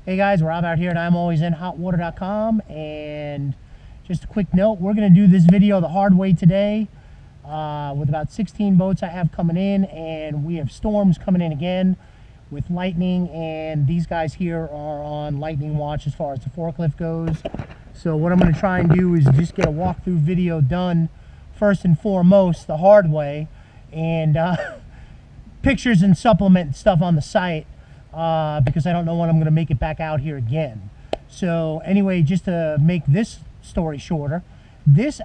Hey guys, Rob out here at ImAlwaysInHotWater.com, and just a quick note, we're going to do this video the hard way today with about 16 boats I have coming in, and we have storms coming in again with lightning, and these guys here are on lightning watch as far as the forklift goes. So what I'm going to try and do is just get a walkthrough video done first and foremost the hard way, and pictures and supplement stuff on the site. Because I don't know when I'm going to make it back out here again. So anyway, just to make this story shorter,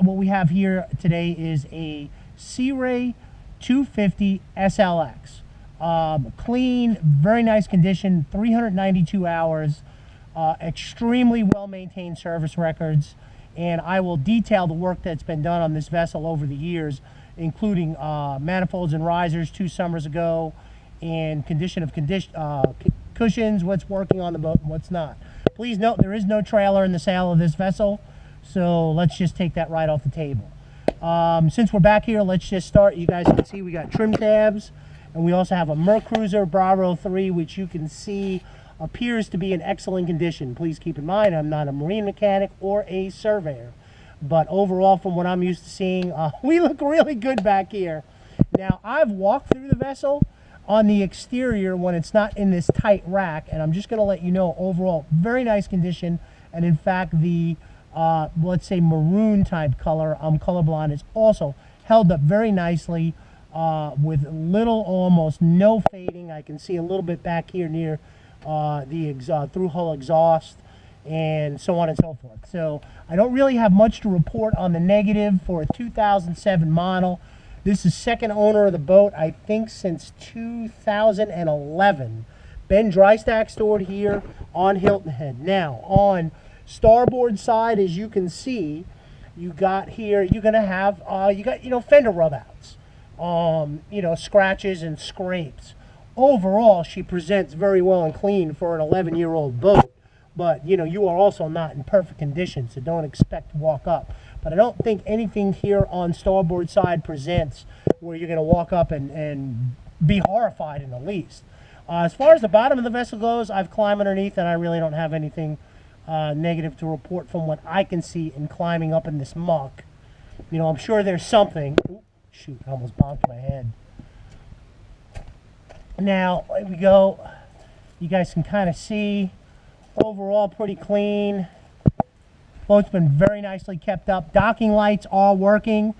what we have here today is a Sea Ray 250 SLX. Clean, very nice condition, 392 hours, extremely well-maintained service records, and I will detail the work that's been done on this vessel over the years, including manifolds and risers 2 summers ago, and cushions, what's working on the boat and what's not. Please note there is no trailer in the sale of this vessel, so let's just take that right off the table. Since we're back here, let's just start. You guys can see we got trim tabs, and we also have a Mercruiser Bravo 3, which you can see appears to be in excellent condition. Please keep in mind I'm not a marine mechanic or a surveyor, but overall, from what I'm used to seeing, we look really good back here. Now, I've walked through the vessel on the exterior when it's not in this tight rack, and I'm just going to let you know overall very nice condition. And in fact, the let's say maroon type color, I'm colorblind, is also held up very nicely with little, almost no fading. I can see a little bit back here near the through hull exhaust and so on and so forth. So I don't really have much to report on the negative for a 2007 model. This is second owner of the boat, I think, since 2011. Ben Drystack stored here on Hilton Head. Now, on starboard side, as you can see, you got here, you're going to have, fender rub outs, scratches and scrapes. Overall, she presents very well and clean for an 11-year-old boat. But, you are also not in perfect condition, so don't expect to walk up. But I don't think anything here on starboard side presents where you're going to walk up and be horrified in the least. As far as the bottom of the vessel goes, I've climbed underneath, and I really don't have anything negative to report from what I can see in climbing up in this muck. I'm sure there's something. Ooh, shoot, I almost bonked my head. Now, there we go. You guys can kind of see. Overall, pretty clean. Boat's been very nicely kept up. Docking lights are working.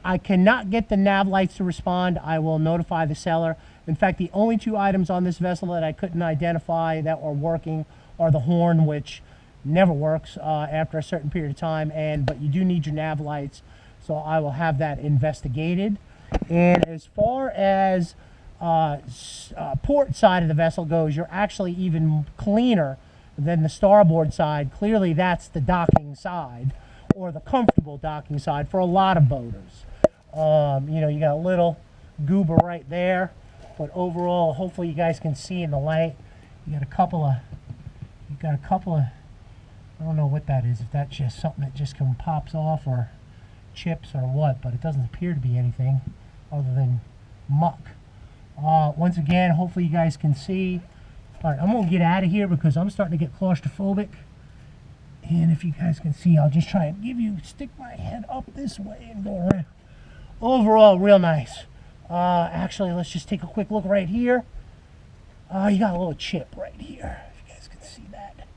I cannot get the nav lights to respond. I will notify the seller. In fact, the only 2 items on this vessel that I couldn't identify that were working are the horn, which never works after a certain period of time, but you do need your nav lights, so I will have that investigated. And as far as port side of the vessel goes, you're actually even cleaner than the starboard side. Clearly that's the docking side, or the comfortable docking side for a lot of boaters. You got a little goober right there, but overall, hopefully you guys can see in the light, you got a couple of, I don't know what that is, if that's just something that just pops off or chips or what, but it doesn't appear to be anything other than muck. Once again, hopefully you guys can see. All right, I'm going to get out of here because I'm starting to get claustrophobic. And if you guys can see, I'll just try and stick my head up this way and go around. Overall, real nice. Actually, let's just take a quick look right here. You got a little chip right here, if you guys can see that.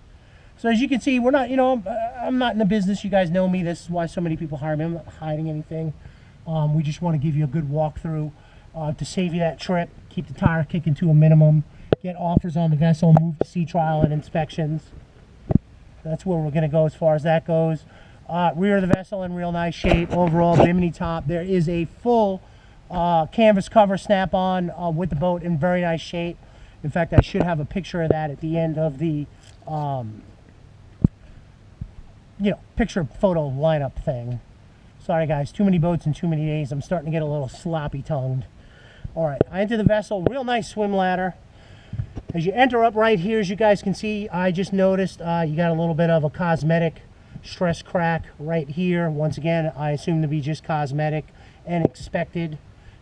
So as you can see, we're not, I'm not in the business. You guys know me. This is why so many people hire me. I'm not hiding anything. We just want to give you a good walkthrough to save you that trip, keep the tire kicking to a minimum. Get offers on the vessel, move to sea trial and inspections. That's where we're going to go as far as that goes. Rear of the vessel in real nice shape. Overall, bimini top. There is a full canvas cover snap-on with the boat in very nice shape. In fact, I should have a picture of that at the end of the picture photo lineup thing. Sorry guys, too many boats in too many days. I'm starting to get a little sloppy-tongued. All right, I enter the vessel. Real nice swim ladder. As you enter up right here, as you guys can see, I just noticed you got a little bit of a cosmetic stress crack right here. Once again, I assume to be just cosmetic and expected.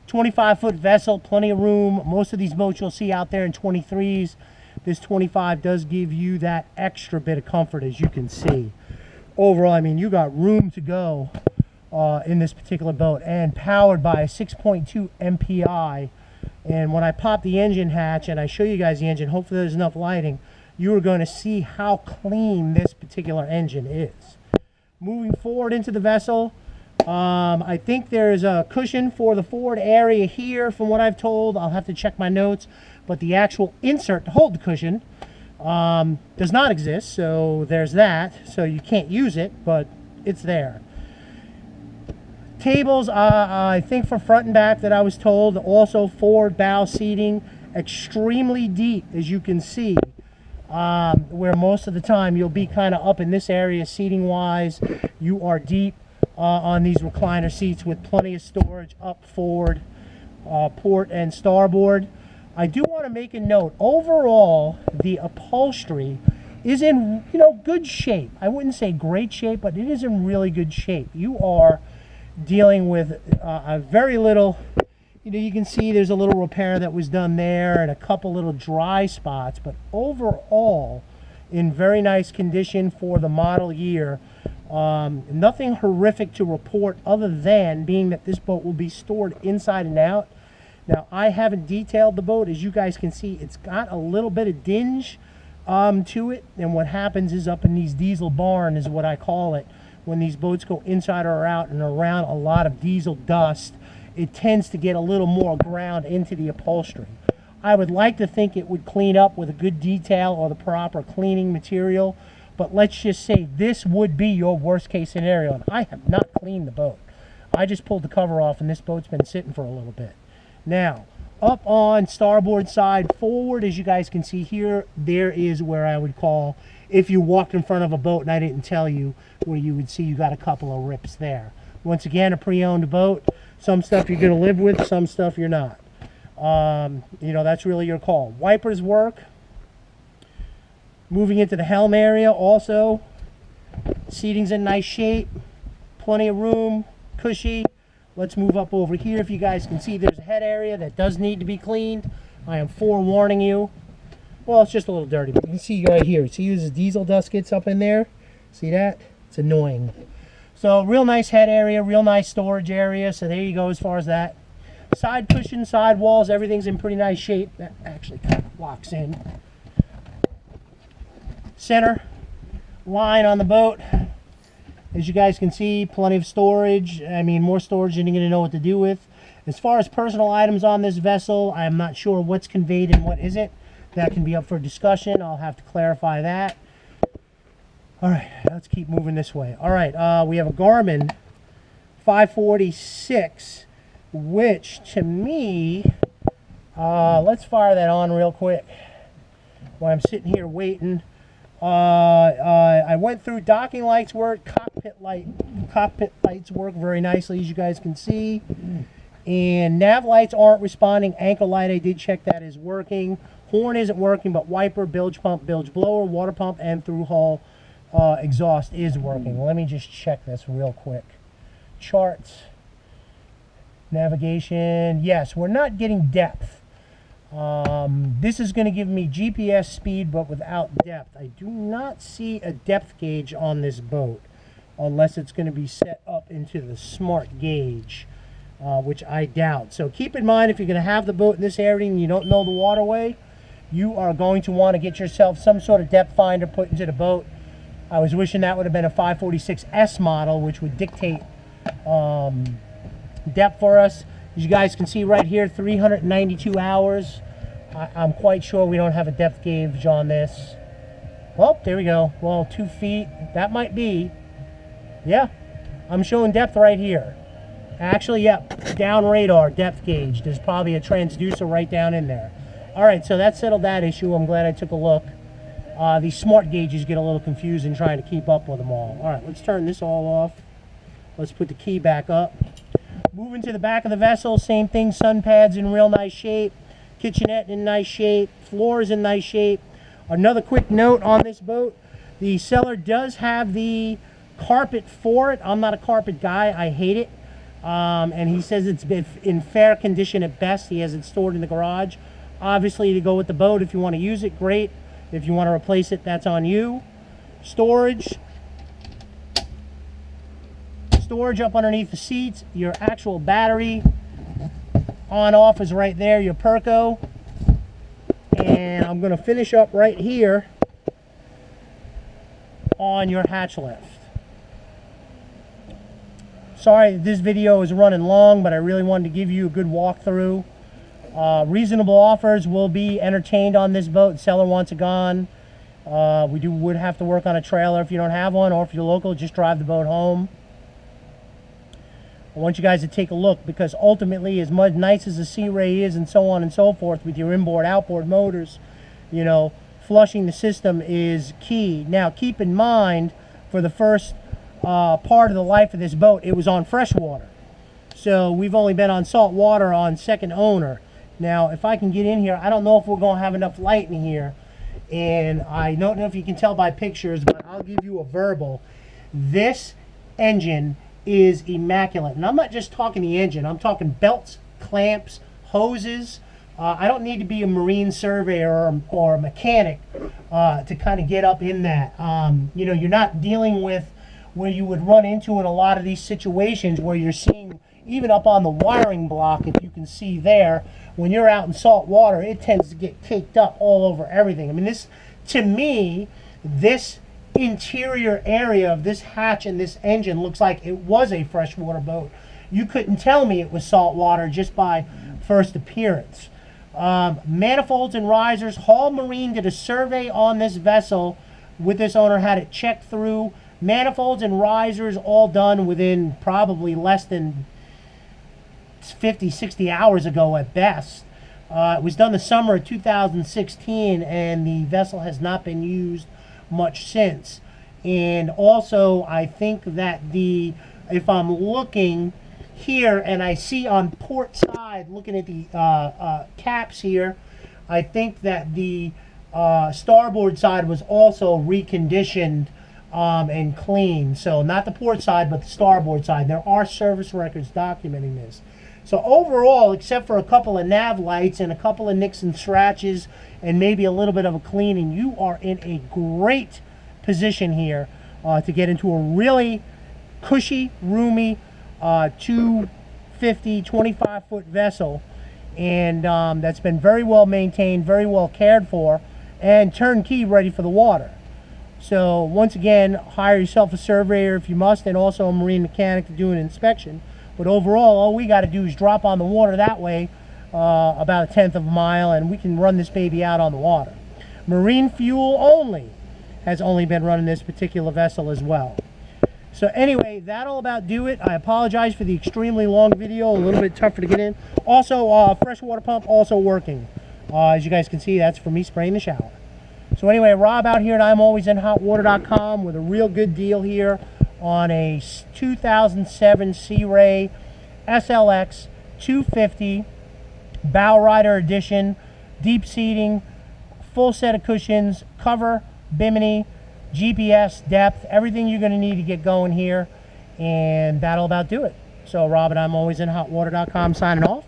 25-foot vessel, plenty of room. Most of these boats you'll see out there in 23s, this 25 does give you that extra bit of comfort, as you can see. Overall, I mean, you got room to go in this particular boat, and powered by a 6.2 MPI. And when I pop the engine hatch and I show you guys the engine, hopefully there's enough lighting, you are going to see how clean this particular engine is. Moving forward into the vessel, I think there's a cushion for the forward area here from what I've told. I'll have to check my notes, but the actual insert to hold the cushion does not exist, so there's that. So you can't use it, but it's there. Tables, I think for front and back that I was told, also forward bow seating, extremely deep, as you can see, where most of the time you'll be kind of up in this area seating wise. You are deep on these recliner seats with plenty of storage up forward, port and starboard. I do want to make a note, overall the upholstery is in, you know, good shape. I wouldn't say great shape, but it is in really good shape. You are dealing with a very little, you know, you can see there's a little repair that was done there and a couple little dry spots, but overall in very nice condition for the model year. Nothing horrific to report other than being that this boat will be stored inside and out. Now, I haven't detailed the boat. As you guys can see, it's got a little bit of dinge to it, and what happens is up in these diesel barn is what I call it. When these boats go inside or out and around a lot of diesel dust, it tends to get a little more ground into the upholstery. I would like to think it would clean up with a good detail or the proper cleaning material, but let's just say this would be your worst case scenario, and I have not cleaned the boat. I just pulled the cover off and this boat's been sitting for a little bit. Now, up on starboard side forward, as you guys can see here, there is where I would call, if you walked in front of a boat and I didn't tell you, where you would see you got a couple of rips there. Once again, a pre-owned boat. Some stuff you're going to live with, some stuff you're not. You know, that's really your call. Wipers work. Moving into the helm area also. Seating's in nice shape. Plenty of room. Cushy. Let's move up over here. If you guys can see, there's a head area that does need to be cleaned. I am forewarning you. Well, it's just a little dirty, but you can see right here. See, there's diesel dust gets up in there. See that? It's annoying. So real nice head area, real nice storage area. So there you go as far as that. Side cushion, side walls, everything's in pretty nice shape. That actually kind of locks in. Center line on the boat. As you guys can see, plenty of storage. I mean, more storage than you're going to know what to do with. As far as personal items on this vessel, I'm not sure what's conveyed and what isn't. That can be up for discussion. I'll have to clarify that. All right, let's keep moving this way. All right, we have a Garmin 546, which to me, let's fire that on real quick while I'm sitting here waiting. I went through docking lights work, cockpit lights work very nicely, as you guys can see. And nav lights aren't responding. Anchor light, I did check that is working. Horn isn't working, but wiper, bilge pump, bilge blower, water pump, and through hull exhaust is working. Let me just check this real quick. Charts, navigation. Yes, we're not getting depth. This is going to give me GPS speed, but without depth. I do not see a depth gauge on this boat, unless it's going to be set up into the smart gauge, which I doubt. So keep in mind, if you're going to have the boat in this area and you don't know the waterway, you are going to want to get yourself some sort of depth finder put into the boat. I was wishing that would have been a 546S model, which would dictate depth for us. As you guys can see right here, 392 hours. I'm quite sure we don't have a depth gauge on this. Well, there we go. Well, 2 feet. That might be. Yeah, I'm showing depth right here. Actually, yep, down radar, depth gauge. There's probably a transducer right down in there. All right, so that settled that issue. I'm glad I took a look. These smart gauges get a little confusing trying to keep up with them all. All right, let's turn this all off. Let's put the key back up. Moving to the back of the vessel, same thing. Sun pads in real nice shape. Kitchenette in nice shape. Floors in nice shape. Another quick note on this boat. The seller does have the carpet for it. I'm not a carpet guy. I hate it. And he says it's been in fair condition at best. He has it stored in the garage. Obviously, to go with the boat, if you want to use it, great. If you want to replace it, that's on you. Storage up underneath the seats. Your actual battery on off is right there, your Perco. And I'm going to finish up right here on your hatch lift. Sorry this video is running long, but I really wanted to give you a good walkthrough. Reasonable offers will be entertained on this boat. The seller wants it gone. Would have to work on a trailer if you don't have one, or if you're local, just drive the boat home. I want you guys to take a look, because ultimately, as nice as the Sea Ray is and so on and so forth with your inboard outboard motors, you know, flushing the system is key. Now keep in mind, for the first part of the life of this boat, it was on freshwater. So we've only been on salt water on second owner. Now if I can get in here, I don't know if we're going to have enough light in here, and I don't know if you can tell by pictures, but I'll give you a verbal. This engine is immaculate, and I'm not just talking the engine, I'm talking belts, clamps, hoses. I don't need to be a marine surveyor or a mechanic to kind of get up in that. You know, you're not dealing with where you would run into in a lot of these situations where you're seeing, even up on the wiring block, if you can see there, when you're out in salt water, it tends to get caked up all over everything. I mean, this, to me, this interior area of this hatch and this engine looks like it was a freshwater boat. You couldn't tell me it was salt water just by first appearance. Manifolds and risers. Hall Marine did a survey on this vessel with this owner, had it checked through. Manifolds and risers all done within probably less than 50, 60 hours ago at best. It was done the summer of 2016, and the vessel has not been used much since. And also, I think that if I'm looking here and I see on port side, looking at the caps here, I think that the starboard side was also reconditioned and clean. So not the port side, but the starboard side. There are service records documenting this. So overall, except for a couple of nav lights and a couple of nicks and scratches and maybe a little bit of a cleaning, you are in a great position here to get into a really cushy, roomy 250, 25-foot vessel, and that's been very well maintained, very well cared for, and turnkey ready for the water. So once again, hire yourself a surveyor if you must, and also a marine mechanic to do an inspection. But overall, all we got to do is drop on the water that way, about 1/10 of a mile, and we can run this baby out on the water. Marine fuel only has only been running this particular vessel as well. So anyway, that'll about do it. I apologize for the extremely long video, a little bit tougher to get in. Also, freshwater pump also working. As you guys can see, that's for me spraying the shower. So anyway, Rob out here at ImAlwaysInHotWater.com with a real good deal here on a 2007 Sea Ray SLX 250 Bow Rider Edition, deep seating, full set of cushions, cover, bimini, GPS, depth, everything you're going to need to get going here, and that'll about do it. So Rob at ImAlwaysInHotWater.com signing off,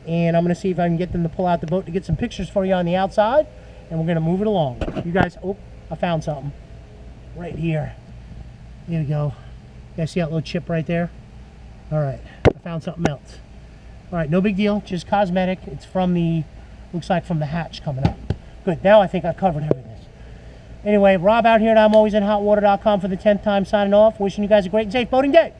and I'm going to see if I can get them to pull out the boat to get some pictures for you on the outside, and we're going to move it along. You guys, oh, I found something right here. There we go. You guys see that little chip right there? All right, I found something else. All right, no big deal, just cosmetic. It's from the, looks like from the hatch coming up. Good, now I think I covered everything. Anyway, Rob out here at ImAlwaysInHotWater.com for the 10th time signing off. Wishing you guys a great and safe boating day.